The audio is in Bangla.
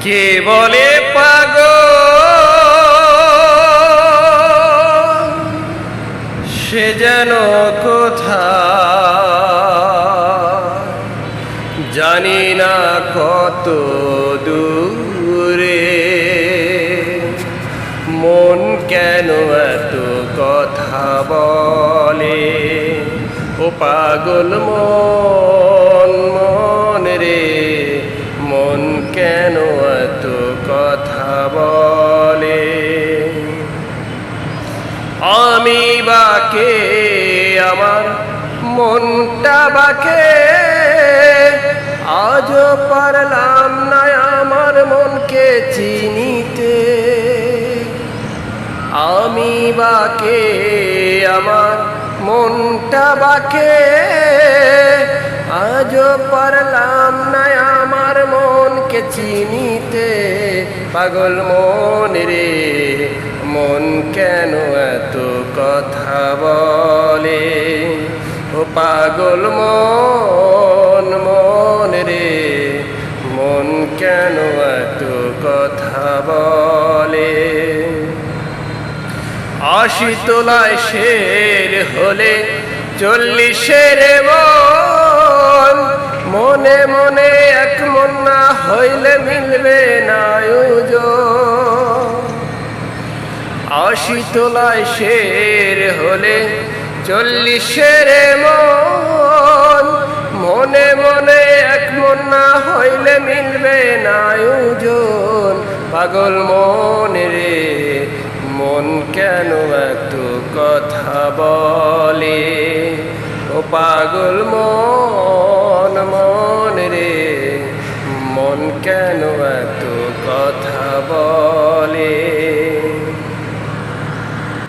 কে বলে পাগল, সে যেন কোথায় জানি না কত দূরে। মন কেন এত কথা বলে, ও পাগল মন, মন রে মন কেন এত কথা বলে। আমি বাকে আমার মনটা বাকে, আজও পারলাম না আমার মনকে চিনিতে। আমি বাকে আমার মনটা বাকে, আজও পারলাম না আমার মনকে চিনিতে। পাগল মন রে মন কেন এত কথা বলে, ও পাগল মন, মন রে মন কেন এত কথা বলে। ৮০ তোলায় শের হলে ৪০-এর মন, মনে মনে এক মন না হইলে মিলবে না ওজন। ৮০ তোলায় শের হলে ৪০-এর মন, মনে মনে এক মন না হইলে মিলবে না ওজন। পাগল মন রে মন কেন এত কথা বলে, ও পাগল মন, মন রে মন কেন এত কথা বলে।